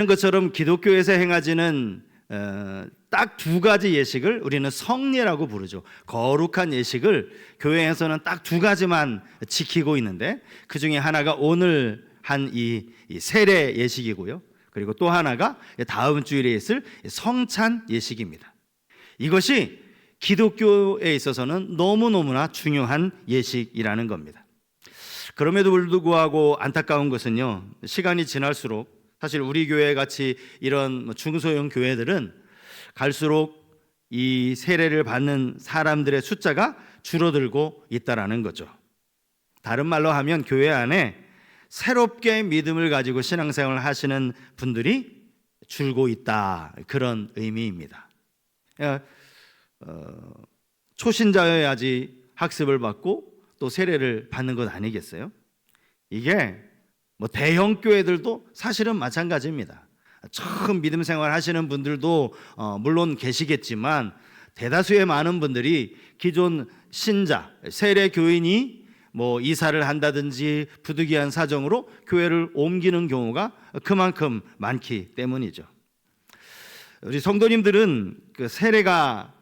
것처럼 기독교에서 행하지는 딱 두 가지 예식을 우리는 성례라고 부르죠. 거룩한 예식을 교회에서는 딱 두 가지만 지키고 있는데, 그 중에 하나가 오늘 한 이 세례 예식이고요. 그리고 또 하나가 다음 주일에 있을 성찬 예식입니다. 이것이 기독교에 있어서는 너무너무나 중요한 예식이라는 겁니다. 그럼에도 불구하고 안타까운 것은요, 시간이 지날수록 사실 우리 교회 같이 이런 중소형 교회들은 갈수록 이 세례를 받는 사람들의 숫자가 줄어들고 있다라는 거죠. 다른 말로 하면 교회 안에 새롭게 믿음을 가지고 신앙생활을 하시는 분들이 줄고 있다, 그런 의미입니다. 초신자여야지 학습을 받고 또 세례를 받는 것 아니겠어요? 이게 대형 교회들도 사실은 마찬가지입니다. 처음 믿음 생활 하시는 분들도 물론 계시겠지만, 대다수의 많은 분들이 기존 신자, 세례 교인이 이사를 한다든지 부득이한 사정으로 교회를 옮기는 경우가 그만큼 많기 때문이죠. 우리 성도님들은 그 세례가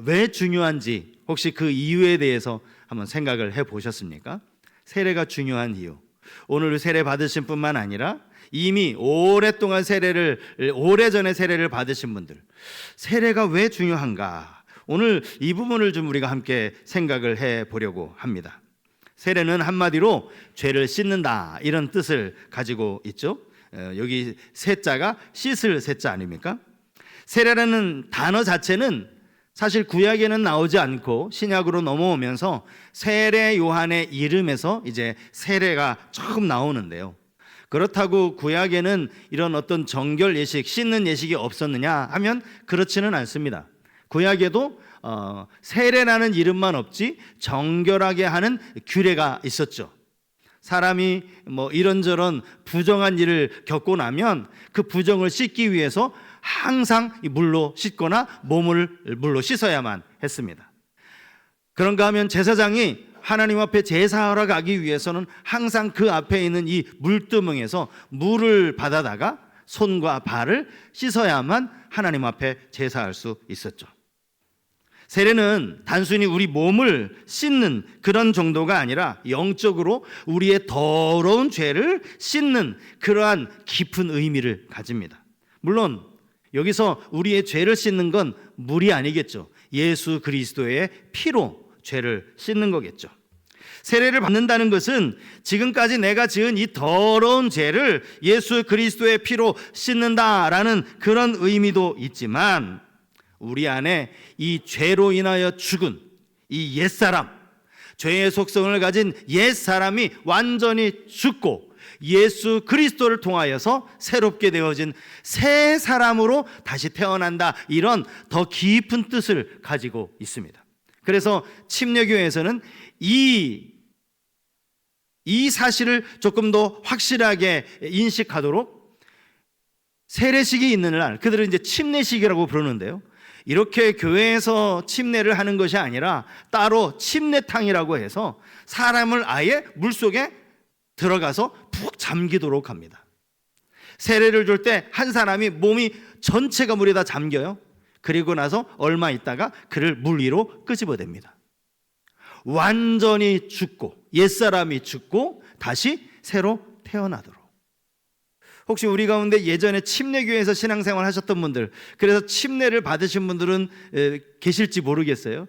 왜 중요한지 혹시 그 이유에 대해서 한번 생각을 해 보셨습니까? 세례가 중요한 이유. 오늘 세례 받으신 뿐만 아니라 이미 오랫동안 오래전에 세례를 받으신 분들, 세례가 왜 중요한가? 오늘 이 부분을 좀 우리가 함께 생각을 해 보려고 합니다. 세례는 한마디로 죄를 씻는다, 이런 뜻을 가지고 있죠. 여기 세자가 씻을 세자 아닙니까? 세례라는 단어 자체는 사실 구약에는 나오지 않고 신약으로 넘어오면서 세례 요한의 이름에서 이제 세례가 처음 나오는데요. 그렇다고 구약에는 이런 어떤 정결 예식, 씻는 예식이 없었느냐 하면 그렇지는 않습니다. 구약에도 세례라는 이름만 없지 정결하게 하는 규례가 있었죠. 사람이 이런저런 부정한 일을 겪고 나면 그 부정을 씻기 위해서 항상 물로 씻거나 몸을 물로 씻어야만 했습니다. 그런가 하면 제사장이 하나님 앞에 제사하러 가기 위해서는 항상 그 앞에 있는 이 물두멍에서 물을 받아다가 손과 발을 씻어야만 하나님 앞에 제사할 수 있었죠. 세례는 단순히 우리 몸을 씻는 그런 정도가 아니라 영적으로 우리의 더러운 죄를 씻는 그러한 깊은 의미를 가집니다. 물론 여기서 우리의 죄를 씻는 건 물이 아니겠죠. 예수 그리스도의 피로 죄를 씻는 거겠죠. 세례를 받는다는 것은 지금까지 내가 지은 이 더러운 죄를 예수 그리스도의 피로 씻는다라는 그런 의미도 있지만, 우리 안에 이 죄로 인하여 죽은 이 옛사람, 죄의 속성을 가진 옛사람이 완전히 죽고 예수 그리스도를 통하여서 새롭게 되어진 새 사람으로 다시 태어난다, 이런 더 깊은 뜻을 가지고 있습니다. 그래서 침례교회에서는 이 사실을 조금 더 확실하게 인식하도록 세례식이 있는 날, 그들은 이제 침례식이라고 부르는데요, 이렇게 교회에서 침례를 하는 것이 아니라 따로 침례탕이라고 해서 사람을 아예 물속에 들어가서 푹 잠기도록 합니다. 세례를 줄 때 한 사람이 몸이 전체가 물에 다 잠겨요. 그리고 나서 얼마 있다가 그를 물 위로 끄집어댑니다. 완전히 죽고, 옛사람이 죽고 다시 새로 태어나도록. 혹시 우리 가운데 예전에 침례교회에서 신앙생활 하셨던 분들, 그래서 침례를 받으신 분들은 계실지 모르겠어요.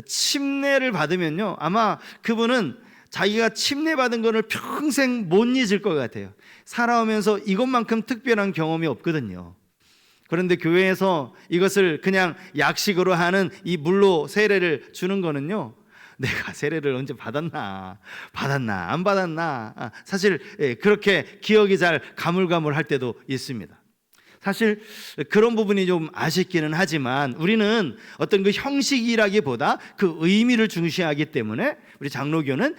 침례를 받으면요, 아마 그분은 자기가 침례받은 것을 평생 못 잊을 것 같아요. 살아오면서 이것만큼 특별한 경험이 없거든요. 그런데 교회에서 이것을 그냥 약식으로 하는 이 물로 세례를 주는 거는요, 내가 세례를 언제 받았나 안 받았나 사실 그렇게 기억이 잘 가물가물할 때도 있습니다. 사실 그런 부분이 좀 아쉽기는 하지만 우리는 어떤 그 형식이라기보다 그 의미를 중시하기 때문에 우리 장로교는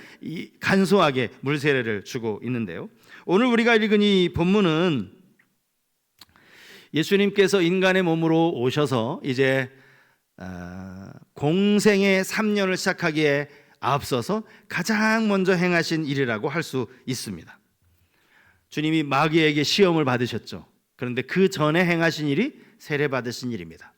간소하게 물세례를 주고 있는데요, 오늘 우리가 읽은 이 본문은 예수님께서 인간의 몸으로 오셔서 이제 공생의 3년을 시작하기에 앞서서 가장 먼저 행하신 일이라고 할 수 있습니다. 주님이 마귀에게 시험을 받으셨죠. 그런데 그 전에 행하신 일이 세례 받으신 일입니다.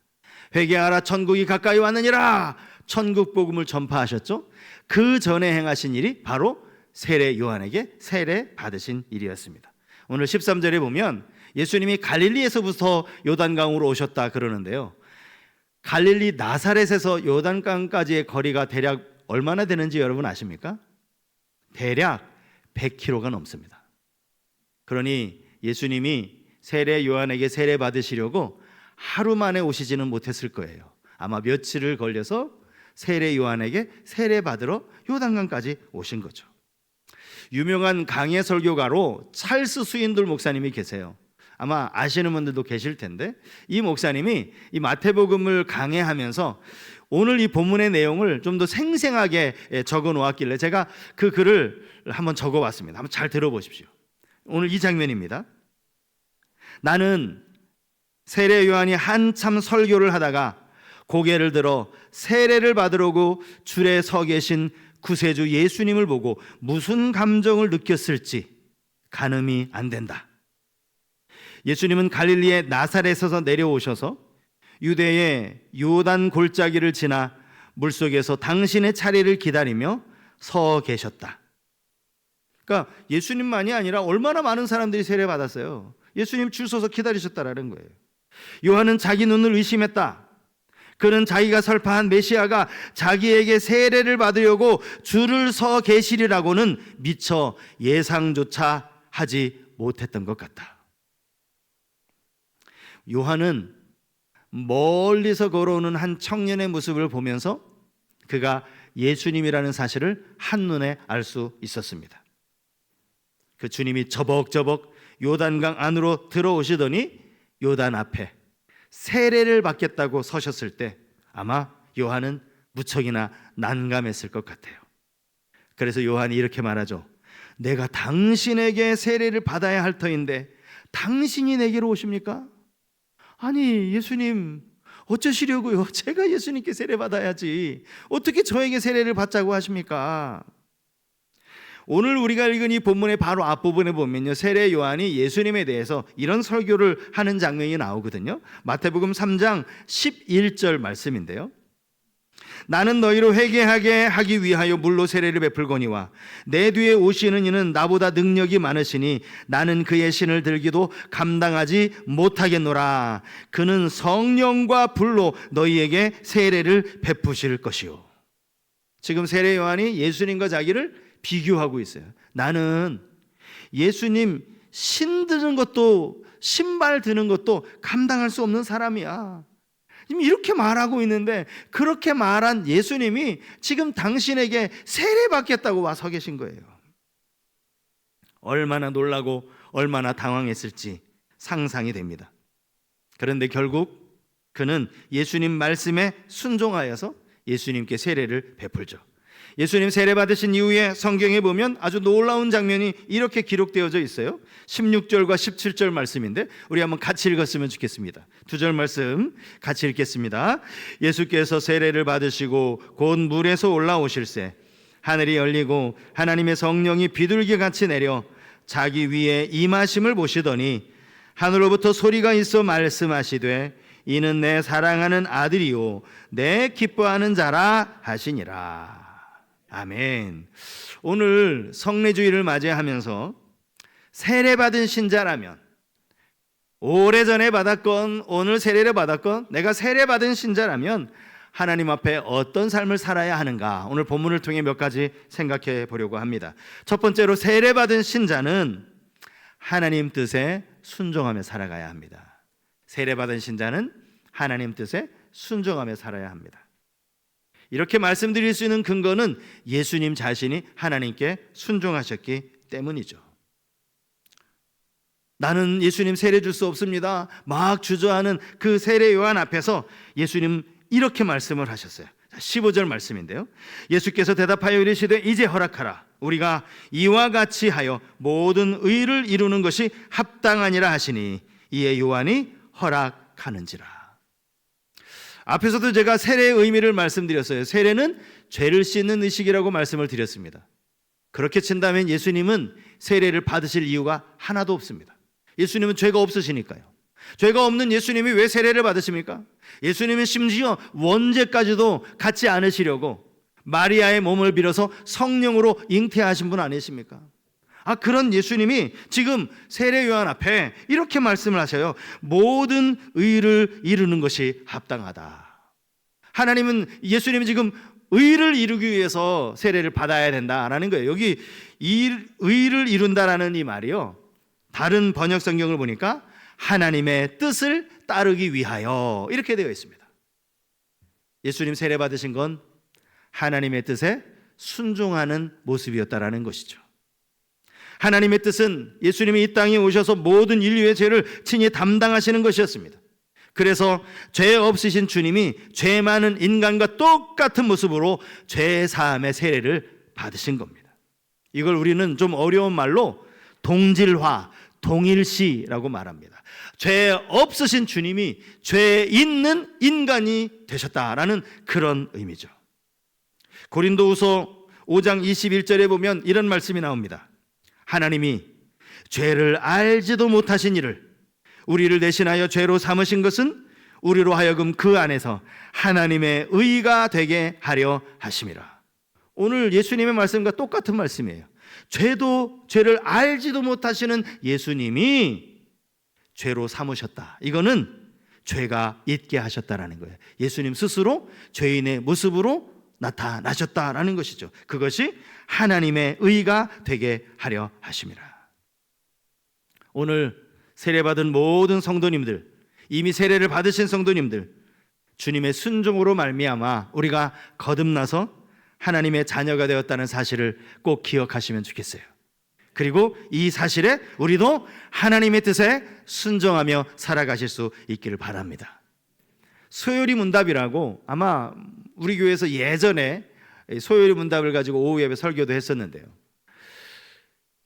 회개하라 천국이 가까이 왔느니라, 천국 복음을 전파하셨죠. 그 전에 행하신 일이 바로 세례 요한에게 세례 받으신 일이었습니다. 오늘 13절에 보면 예수님이 갈릴리에서부터 요단강으로 오셨다 그러는데요, 갈릴리 나사렛에서 요단강까지의 거리가 대략 얼마나 되는지 여러분 아십니까? 대략 100km가 넘습니다. 그러니 예수님이 세례 요한에게 세례 받으시려고 하루 만에 오시지는 못했을 거예요. 아마 며칠을 걸려서 세례 요한에게 세례 받으러 요단강까지 오신 거죠. 유명한 강해 설교가로 찰스 스윈들 목사님이 계세요. 아마 아시는 분들도 계실 텐데, 이 목사님이 이 마태복음을 강해하면서 오늘 이 본문의 내용을 좀 더 생생하게 적어 놓았길래 제가 그 글을 한번 적어 봤습니다. 한번 잘 들어보십시오. 오늘 이 장면입니다. 나는 세례 요한이 한참 설교를 하다가 고개를 들어 세례를 받으려고 줄에 서 계신 구세주 예수님을 보고 무슨 감정을 느꼈을지 가늠이 안 된다. 예수님은 갈릴리의 나사렛에서 내려오셔서 유대의 요단 골짜기를 지나 물속에서 당신의 차례를 기다리며 서 계셨다. 그러니까 예수님만이 아니라 얼마나 많은 사람들이 세례 받았어요. 예수님 줄 서서 기다리셨다라는 거예요. 요한은 자기 눈을 의심했다. 그는 자기가 설파한 메시아가 자기에게 세례를 받으려고 줄을 서 계시리라고는 미처 예상조차 하지 못했던 것 같다. 요한은 멀리서 걸어오는 한 청년의 모습을 보면서 그가 예수님이라는 사실을 한눈에 알 수 있었습니다. 그 주님이 저벅저벅 요단강 안으로 들어오시더니 요단 앞에 세례를 받겠다고 서셨을 때 아마 요한은 무척이나 난감했을 것 같아요. 그래서 요한이 이렇게 말하죠. 내가 당신에게 세례를 받아야 할 터인데 당신이 내게로 오십니까? 아니 예수님 어쩌시려고요? 제가 예수님께 세례 받아야지 어떻게 저에게 세례를 받자고 하십니까? 오늘 우리가 읽은 이 본문의 바로 앞부분에 보면요, 세례 요한이 예수님에 대해서 이런 설교를 하는 장면이 나오거든요. 마태복음 3장 11절 말씀인데요, 나는 너희로 회개하게 하기 위하여 물로 세례를 베풀거니와 내 뒤에 오시는 이는 나보다 능력이 많으시니 나는 그의 신을 들기도 감당하지 못하겠노라. 그는 성령과 불로 너희에게 세례를 베푸실 것이요. 지금 세례 요한이 예수님과 자기를 비교하고 있어요. 나는 예수님 신 드는 것도 신발 드는 것도 감당할 수 없는 사람이야. 지금 이렇게 말하고 있는데 그렇게 말한 예수님이 지금 당신에게 세례 받겠다고 와 서 계신 거예요. 얼마나 놀라고 얼마나 당황했을지 상상이 됩니다. 그런데 결국 그는 예수님 말씀에 순종하여서 예수님께 세례를 베풀죠. 예수님 세례 받으신 이후에 성경에 보면 아주 놀라운 장면이 이렇게 기록되어져 있어요. 16절과 17절 말씀인데 우리 한번 같이 읽었으면 좋겠습니다. 두 절 말씀 같이 읽겠습니다. 예수께서 세례를 받으시고 곧 물에서 올라오실새 하늘이 열리고 하나님의 성령이 비둘기같이 내려 자기 위에 임하심을 보시더니 하늘로부터 소리가 있어 말씀하시되 이는 내 사랑하는 아들이요 내 기뻐하는 자라 하시니라. 아멘. 오늘 성례주일을 맞이하면서 세례받은 신자라면 오래전에 받았건 오늘 세례를 받았건 내가 세례받은 신자라면 하나님 앞에 어떤 삶을 살아야 하는가, 오늘 본문을 통해 몇 가지 생각해 보려고 합니다. 첫 번째로 세례받은 신자는 하나님 뜻에 순종하며 살아가야 합니다. 세례받은 신자는 하나님 뜻에 순종하며 살아야 합니다. 이렇게 말씀드릴 수 있는 근거는 예수님 자신이 하나님께 순종하셨기 때문이죠. 나는 예수님 세례 줄 수 없습니다 막 주저하는 그 세례 요한 앞에서 예수님 이렇게 말씀을 하셨어요. 15절 말씀인데요, 예수께서 대답하여 이르시되 이제 허락하라. 우리가 이와 같이 하여 모든 의를 이루는 것이 합당하니라 하시니 이에 요한이 허락하는지라. 앞에서도 제가 세례의 의미를 말씀드렸어요. 세례는 죄를 씻는 의식이라고 말씀을 드렸습니다. 그렇게 친다면 예수님은 세례를 받으실 이유가 하나도 없습니다. 예수님은 죄가 없으시니까요. 죄가 없는 예수님이 왜 세례를 받으십니까? 예수님은 심지어 원죄까지도 갖지 않으시려고 마리아의 몸을 빌어서 성령으로 잉태하신 분 아니십니까? 그런 예수님이 지금 세례 요한 앞에 이렇게 말씀을 하셔요. 모든 의를 이루는 것이 합당하다. 하나님은, 예수님이 지금 의를 이루기 위해서 세례를 받아야 된다라는 거예요. 여기 의를 이룬다라는 이 말이요, 다른 번역 성경을 보니까 하나님의 뜻을 따르기 위하여 이렇게 되어 있습니다. 예수님 세례 받으신 건 하나님의 뜻에 순종하는 모습이었다라는 것이죠. 하나님의 뜻은 예수님이 이 땅에 오셔서 모든 인류의 죄를 친히 담당하시는 것이었습니다. 그래서 죄 없으신 주님이 죄 많은 인간과 똑같은 모습으로 죄 사함의 세례를 받으신 겁니다. 이걸 우리는 좀 어려운 말로 동질화, 동일시라고 말합니다. 죄 없으신 주님이 죄 있는 인간이 되셨다라는 그런 의미죠. 고린도후서 5장 21절에 보면 이런 말씀이 나옵니다. 하나님이 죄를 알지도 못하신 이를 우리를 대신하여 죄로 삼으신 것은 우리로 하여금 그 안에서 하나님의 의가 되게 하려 하심이라. 오늘 예수님의 말씀과 똑같은 말씀이에요. 죄를 알지도 못하시는 예수님이 죄로 삼으셨다. 이거는 죄가 있게 하셨다라는 거예요. 예수님 스스로 죄인의 모습으로 나타나셨다라는 것이죠. 그것이 하나님의 의가 되게 하려 하심이라. 오늘 세례받은 모든 성도님들, 이미 세례를 받으신 성도님들, 주님의 순종으로 말미암아 우리가 거듭나서 하나님의 자녀가 되었다는 사실을 꼭 기억하시면 좋겠어요. 그리고 이 사실에 우리도 하나님의 뜻에 순종하며 살아가실 수 있기를 바랍니다. 소요리 문답이라고, 아마 우리 교회에서 예전에 소요리 문답을 가지고 오후 예배 설교도 했었는데요,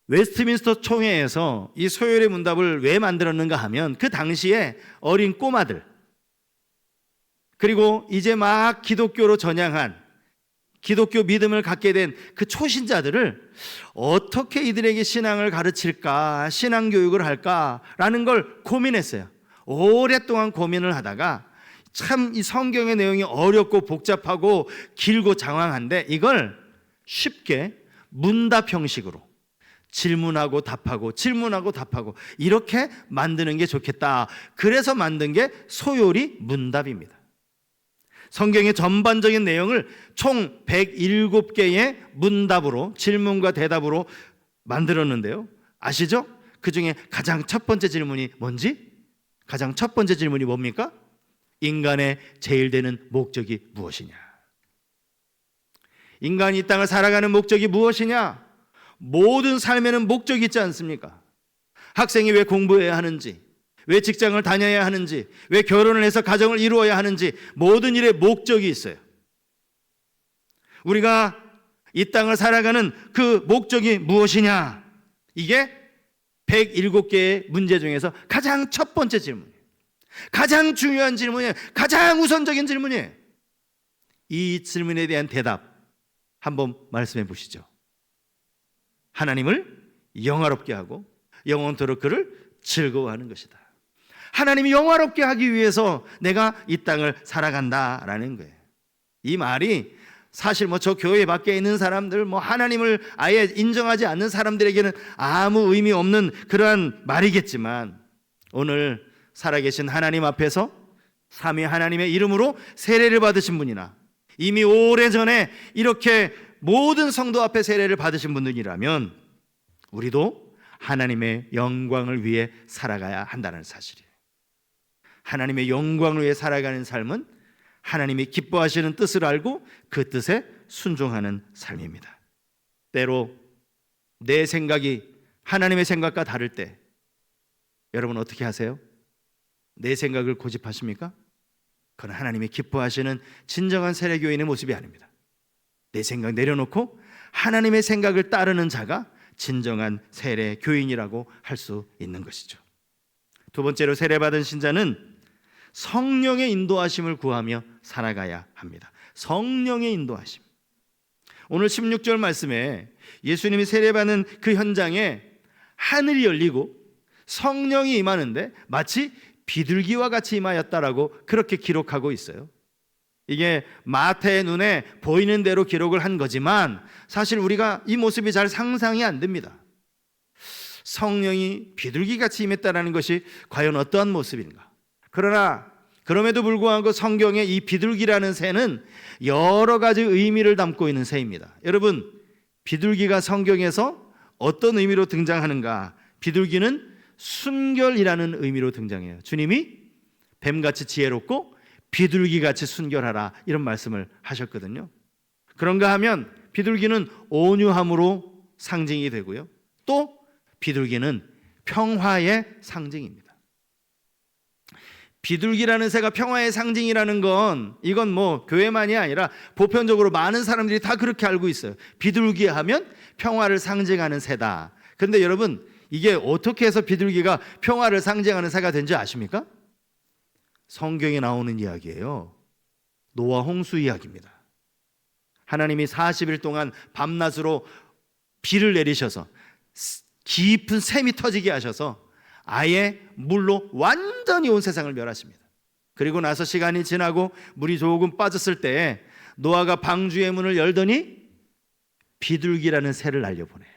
웨스트민스터 총회에서 이 소요리 문답을 왜 만들었는가 하면, 그 당시에 어린 꼬마들, 그리고 이제 막 기독교로 전향한, 기독교 믿음을 갖게 된 그 초신자들을 어떻게 이들에게 신앙을 가르칠까, 신앙교육을 할까라는 걸 고민했어요. 오랫동안 고민을 하다가 참 이 성경의 내용이 어렵고 복잡하고 길고 장황한데, 이걸 쉽게 문답 형식으로 질문하고 답하고 질문하고 답하고 이렇게 만드는 게 좋겠다. 그래서 만든 게 소요리 문답입니다. 성경의 전반적인 내용을 총 107개의 문답으로, 질문과 대답으로 만들었는데요, 아시죠? 그 중에 가장 첫 번째 질문이 뭔지? 가장 첫 번째 질문이 뭡니까? 인간의 제일 되는 목적이 무엇이냐? 인간이 이 땅을 살아가는 목적이 무엇이냐? 모든 삶에는 목적이 있지 않습니까? 학생이 왜 공부해야 하는지, 왜 직장을 다녀야 하는지, 왜 결혼을 해서 가정을 이루어야 하는지, 모든 일에 목적이 있어요. 우리가 이 땅을 살아가는 그 목적이 무엇이냐? 이게 107개의 문제 중에서 가장 첫 번째 질문이에요. 가장 중요한 질문이에요. 가장 우선적인 질문이에요. 이 질문에 대한 대답 한번 말씀해 보시죠. 하나님을 영화롭게 하고 영원토록 그를 즐거워하는 것이다. 하나님이 영화롭게 하기 위해서 내가 이 땅을 살아간다라는 거예요. 이 말이 사실 저 교회 밖에 있는 사람들, 하나님을 아예 인정하지 않는 사람들에게는 아무 의미 없는 그러한 말이겠지만, 오늘 살아계신 하나님 앞에서 삼위 하나님의 이름으로 세례를 받으신 분이나 이미 오래전에 이렇게 모든 성도 앞에 세례를 받으신 분들이라면 우리도 하나님의 영광을 위해 살아가야 한다는 사실이에요. 하나님의 영광을 위해 살아가는 삶은 하나님이 기뻐하시는 뜻을 알고 그 뜻에 순종하는 삶입니다. 때로 내 생각이 하나님의 생각과 다를 때 여러분 어떻게 하세요? 내 생각을 고집하십니까? 그건 하나님이 기뻐하시는 진정한 세례교인의 모습이 아닙니다. 내 생각 내려놓고 하나님의 생각을 따르는 자가 진정한 세례교인이라고 할 수 있는 것이죠. 두 번째로 세례받은 신자는 성령의 인도하심을 구하며 살아가야 합니다. 성령의 인도하심. 오늘 16절 말씀에 예수님이 세례받는 그 현장에 하늘이 열리고 성령이 임하는데 마치 비둘기와 같이 임하였다라고 그렇게 기록하고 있어요. 이게 마태의 눈에 보이는 대로 기록을 한 거지만 사실 우리가 이 모습이 잘 상상이 안 됩니다. 성령이 비둘기같이 임했다는 것이 과연 어떠한 모습인가? 그러나 그럼에도 불구하고 성경에 이 비둘기라는 새는 여러 가지 의미를 담고 있는 새입니다. 여러분, 비둘기가 성경에서 어떤 의미로 등장하는가? 비둘기는 순결이라는 의미로 등장해요. 주님이 뱀같이 지혜롭고 비둘기같이 순결하라, 이런 말씀을 하셨거든요. 그런가 하면 비둘기는 온유함으로 상징이 되고요, 또 비둘기는 평화의 상징입니다. 비둘기라는 새가 평화의 상징이라는 건 이건 뭐 교회만이 아니라 보편적으로 많은 사람들이 다 그렇게 알고 있어요. 비둘기 하면 평화를 상징하는 새다. 그런데 여러분, 이게 어떻게 해서 비둘기가 평화를 상징하는 새가 된지 아십니까? 성경에 나오는 이야기예요. 노아 홍수 이야기입니다. 하나님이 40일 동안 밤낮으로 비를 내리셔서 깊은 샘이 터지게 하셔서 아예 물로 완전히 온 세상을 멸하십니다. 그리고 나서 시간이 지나고 물이 조금 빠졌을 때 노아가 방주의 문을 열더니 비둘기라는 새를 날려보내요.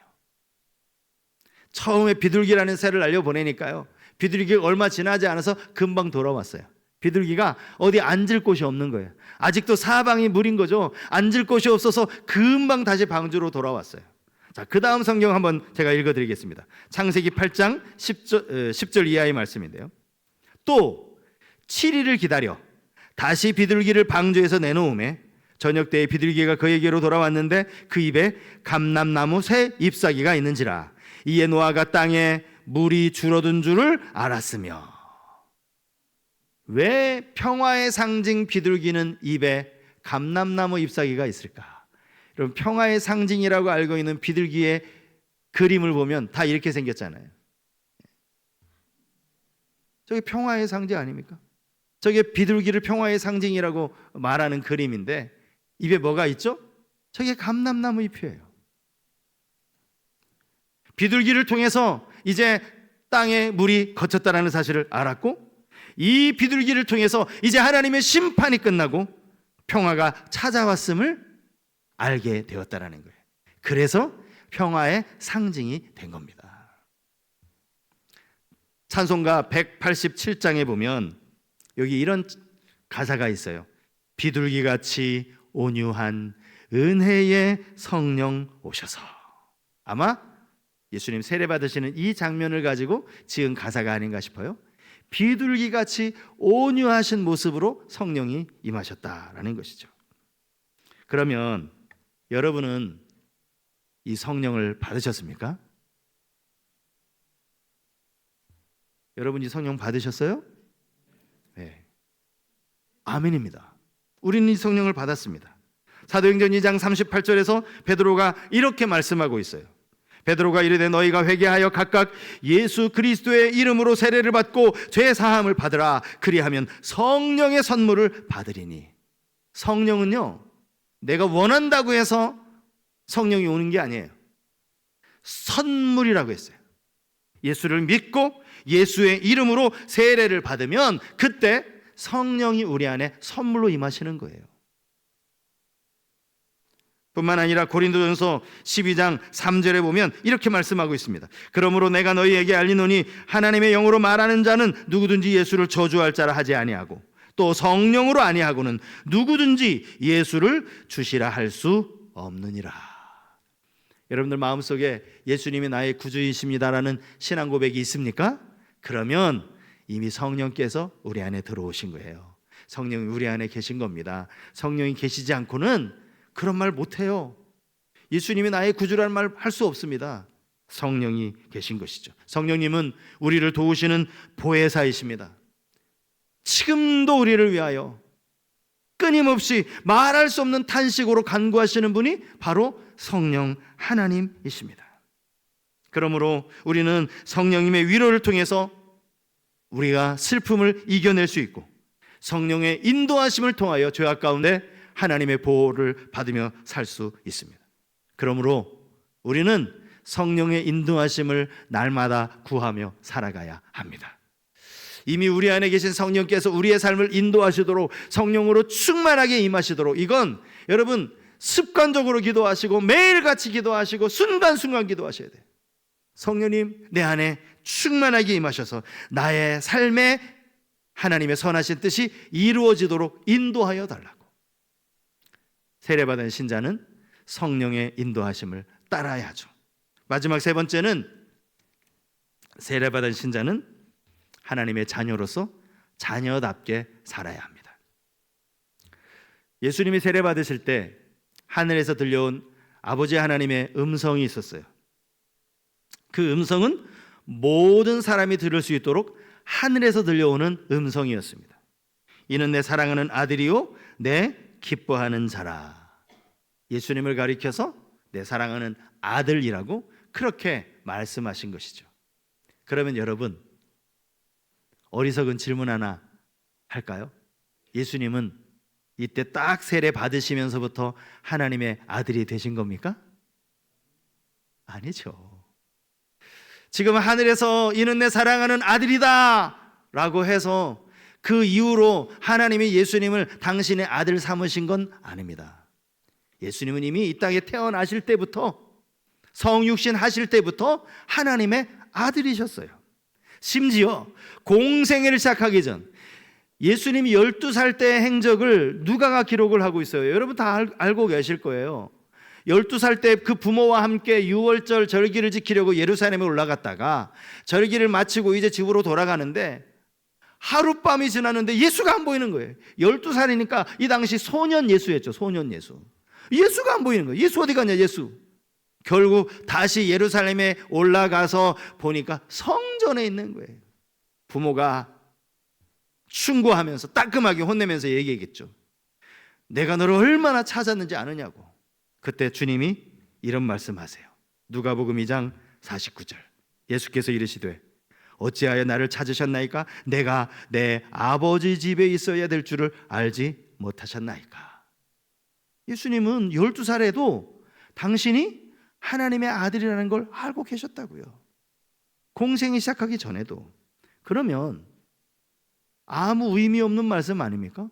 처음에 비둘기라는 새를 날려보내니까요, 비둘기가 얼마 지나지 않아서 금방 돌아왔어요. 비둘기가 어디 앉을 곳이 없는 거예요. 아직도 사방이 물인 거죠. 앉을 곳이 없어서 금방 다시 방주로 돌아왔어요. 자, 그 다음 성경 한번 제가 읽어드리겠습니다. 창세기 8장 10절 이하의 말씀인데요. 또 7일을 기다려 다시 비둘기를 방주에서 내놓음에 저녁 때에 비둘기가 그에게로 돌아왔는데 그 입에 감람나무 새 잎사귀가 있는지라. 이에 노아가 땅에 물이 줄어든 줄을 알았으며. 왜 평화의 상징 비둘기는 입에 감람나무 잎사귀가 있을까? 여러분, 평화의 상징이라고 알고 있는 비둘기의 그림을 보면 다 이렇게 생겼잖아요. 저게 평화의 상징 아닙니까? 저게 비둘기를 평화의 상징이라고 말하는 그림인데 입에 뭐가 있죠? 저게 감람나무 잎이에요. 비둘기를 통해서 이제 땅에 물이 거쳤다는 사실을 알았고, 이 비둘기를 통해서 이제 하나님의 심판이 끝나고 평화가 찾아왔음을 알게 되었다는 거예요. 그래서 평화의 상징이 된 겁니다. 찬송가 187장에 보면 여기 이런 가사가 있어요. 비둘기같이 온유한 은혜의 성령 오셔서. 아마 예수님 세례 받으시는 이 장면을 가지고 지은 가사가 아닌가 싶어요. 비둘기같이 온유하신 모습으로 성령이 임하셨다라는 것이죠. 그러면 여러분은 이 성령을 받으셨습니까? 여러분이 성령 받으셨어요? 네. 아멘입니다. 우리는 이 성령을 받았습니다. 사도행전 2장 38절에서 베드로가 이렇게 말씀하고 있어요. 베드로가 이르되 너희가 회개하여 각각 예수 그리스도의 이름으로 세례를 받고 죄 사함을 받으라. 그리하면 성령의 선물을 받으리니. 성령은요, 내가 원한다고 해서 성령이 오는 게 아니에요. 선물이라고 했어요. 예수를 믿고 예수의 이름으로 세례를 받으면 그때 성령이 우리 안에 선물로 임하시는 거예요. 뿐만 아니라 고린도전서 12장 3절에 보면 이렇게 말씀하고 있습니다. 그러므로 내가 너희에게 알리노니 하나님의 영으로 말하는 자는 누구든지 예수를 저주할 자라 하지 아니하고 또 성령으로 아니하고는 누구든지 예수를 주시라 할 수 없느니라. 여러분들 마음속에 예수님이 나의 구주이십니다라는 신앙 고백이 있습니까? 그러면 이미 성령께서 우리 안에 들어오신 거예요. 성령이 우리 안에 계신 겁니다. 성령이 계시지 않고는 그런 말 못해요. 예수님이 나의 구주라는 말 할 수 없습니다. 성령이 계신 것이죠. 성령님은 우리를 도우시는 보혜사이십니다. 지금도 우리를 위하여 끊임없이 말할 수 없는 탄식으로 간구하시는 분이 바로 성령 하나님이십니다. 그러므로 우리는 성령님의 위로를 통해서 우리가 슬픔을 이겨낼 수 있고 성령의 인도하심을 통하여 죄악 가운데 하나님의 보호를 받으며 살 수 있습니다. 그러므로 우리는 성령의 인도하심을 날마다 구하며 살아가야 합니다. 이미 우리 안에 계신 성령께서 우리의 삶을 인도하시도록 성령으로 충만하게 임하시도록, 이건 여러분 습관적으로 기도하시고 매일같이 기도하시고 순간순간 기도하셔야 돼요. 성령님, 내 안에 충만하게 임하셔서 나의 삶에 하나님의 선하신 뜻이 이루어지도록 인도하여 달라고. 세례받은 신자는 성령의 인도하심을 따라야 하죠. 마지막 세 번째는, 세례받은 신자는 하나님의 자녀로서 자녀답게 살아야 합니다. 예수님이 세례받으실 때 하늘에서 들려온 아버지 하나님의 음성이 있었어요. 그 음성은 모든 사람이 들을 수 있도록 하늘에서 들려오는 음성이었습니다. 이는 내 사랑하는 아들이요 내 기뻐하는 자라. 예수님을 가리켜서 내 사랑하는 아들이라고 그렇게 말씀하신 것이죠. 그러면 여러분, 어리석은 질문 하나 할까요? 예수님은 이때 딱 세례 받으시면서부터 하나님의 아들이 되신 겁니까? 아니죠. 지금 하늘에서 이는 내 사랑하는 아들이다 라고 해서 그 이후로 하나님이 예수님을 당신의 아들 삼으신 건 아닙니다. 예수님은 이미 이 땅에 태어나실 때부터, 성육신 하실 때부터 하나님의 아들이셨어요. 심지어 공생애를 시작하기 전 예수님이 12살 때 행적을 누가가 기록을 하고 있어요. 여러분 다 알고 계실 거예요. 12살 때 그 부모와 함께 유월절 절기를 지키려고 예루살렘에 올라갔다가 절기를 마치고 이제 집으로 돌아가는데 하룻밤이 지났는데 예수가 안 보이는 거예요. 12살이니까 이 당시 소년 예수였죠. 소년 예수. 예수가 안 보이는 거예요. 예수 어디 갔냐, 예수. 결국 다시 예루살렘에 올라가서 보니까 성전에 있는 거예요. 부모가 충고하면서 따끔하게 혼내면서 얘기했겠죠. 내가 너를 얼마나 찾았는지 아느냐고. 그때 주님이 이런 말씀하세요. 누가복음 2장 49절. 예수께서 이르시되 어찌하여 나를 찾으셨나이까? 내가 내 아버지 집에 있어야 될 줄을 알지 못하셨나이까? 예수님은 12살에도 당신이 하나님의 아들이라는 걸 알고 계셨다고요. 공생이 시작하기 전에도. 그러면 아무 의미 없는 말씀 아닙니까?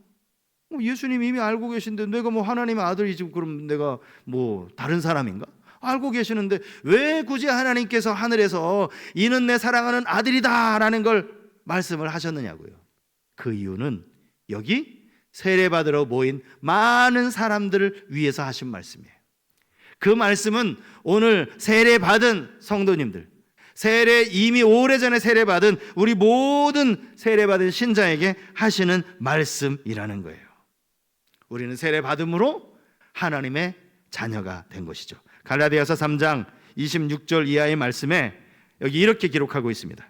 예수님이 이미 알고 계신데 내가 뭐 하나님의 아들이지 그럼 내가 뭐 다른 사람인가? 알고 계시는데 왜 굳이 하나님께서 하늘에서 이는 내 사랑하는 아들이다 라는 걸 말씀을 하셨느냐고요. 그 이유는 여기 세례받으러 모인 많은 사람들을 위해서 하신 말씀이에요. 그 말씀은 오늘 세례받은 성도님들, 세례 이미 오래전에 세례받은 우리 모든 세례받은 신자에게 하시는 말씀이라는 거예요. 우리는 세례받음으로 하나님의 자녀가 된 것이죠. 갈라디아서 3장 26절 이하의 말씀에 여기 이렇게 기록하고 있습니다.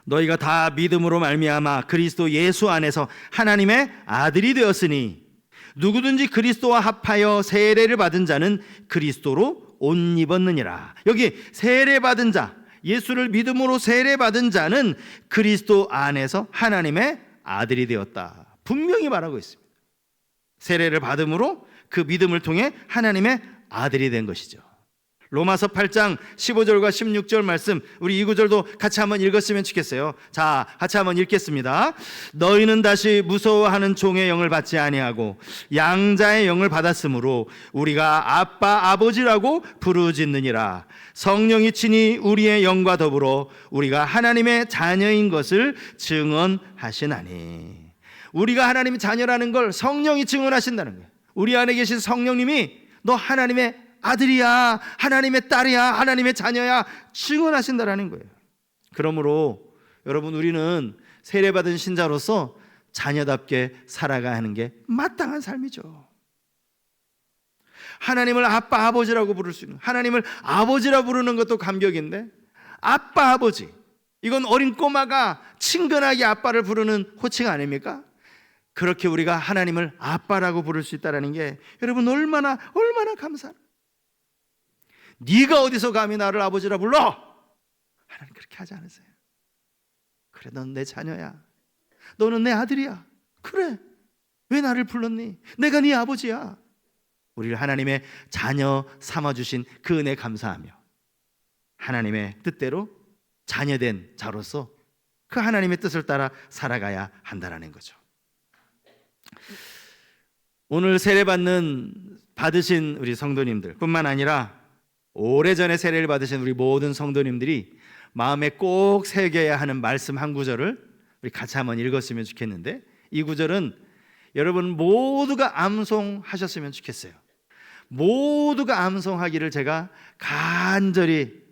너희가 다 믿음으로 말미암아 그리스도 예수 안에서 하나님의 아들이 되었으니 누구든지 그리스도와 합하여 세례를 받은 자는 그리스도로 옷 입었느니라. 여기 세례받은 자, 예수를 믿음으로 세례받은 자는 그리스도 안에서 하나님의 아들이 되었다. 분명히 말하고 있습니다. 세례를 받음으로 그 믿음을 통해 하나님의 아들이 된 것이죠. 로마서 8장 15절과 16절 말씀, 우리 이 구절도 같이 한번 읽었으면 좋겠어요. 자, 같이 한번 읽겠습니다. 너희는 다시 무서워하는 종의 영을 받지 아니하고 양자의 영을 받았으므로 우리가 아빠 아버지라고 부르짖느니라. 성령이 친히 우리의 영과 더불어 우리가 하나님의 자녀인 것을 증언하시나니. 우리가 하나님의 자녀라는 걸 성령이 증언하신다는 거예요. 우리 안에 계신 성령님이 너 하나님의 아들이야, 하나님의 딸이야, 하나님의 자녀야 증언하신다라는 거예요. 그러므로 여러분, 우리는 세례받은 신자로서 자녀답게 살아가야 하는 게 마땅한 삶이죠. 하나님을 아빠 아버지라고 부를 수 있는, 하나님을 아버지라 부르는 것도 감격인데 아빠 아버지, 이건 어린 꼬마가 친근하게 아빠를 부르는 호칭 아닙니까? 그렇게 우리가 하나님을 아빠라고 부를 수 있다는 게 여러분 얼마나 감사해요. 네가 어디서 감히 나를 아버지라 불러? 하나님 그렇게 하지 않으세요. 그래, 넌 내 자녀야, 너는 내 아들이야. 그래, 왜 나를 불렀니? 내가 네 아버지야. 우리를 하나님의 자녀 삼아주신 그 은혜 감사하며 하나님의 뜻대로 자녀된 자로서 그 하나님의 뜻을 따라 살아가야 한다는 거죠. 오늘 받으신 우리 성도님들 뿐만 아니라 오래전에 세례를 받으신 우리 모든 성도님들이 마음에 꼭 새겨야 하는 말씀 한 구절을 우리 같이 한번 읽었으면 좋겠는데, 이 구절은 여러분 모두가 암송하셨으면 좋겠어요. 모두가 암송하기를 제가 간절히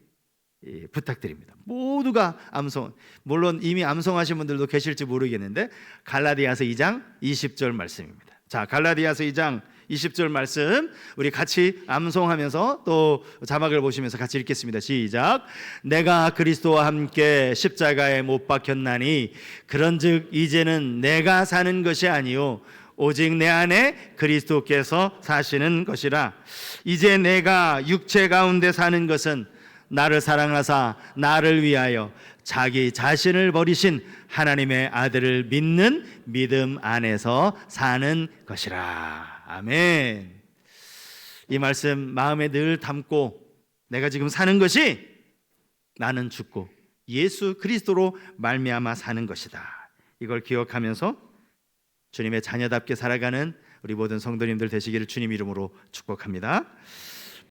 부탁드립니다. 모두가 암송, 물론 이미 암송하신 분들도 계실지 모르겠는데 갈라디아서 2장 20절 말씀입니다. 자, 갈라디아서 2장 20절 말씀 우리 같이 암송하면서 또 자막을 보시면서 같이 읽겠습니다. 시작. 내가 그리스도와 함께 십자가에 못 박혔나니 그런즉 이제는 내가 사는 것이 아니요 오직 내 안에 그리스도께서 사시는 것이라. 이제 내가 육체 가운데 사는 것은 나를 사랑하사 나를 위하여 자기 자신을 버리신 하나님의 아들을 믿는 믿음 안에서 사는 것이라. 아멘. 이 말씀 마음에 늘 담고, 내가 지금 사는 것이 나는 죽고 예수 그리스도로 말미암아 사는 것이다, 이걸 기억하면서 주님의 자녀답게 살아가는 우리 모든 성도님들 되시기를 주님 이름으로 축복합니다.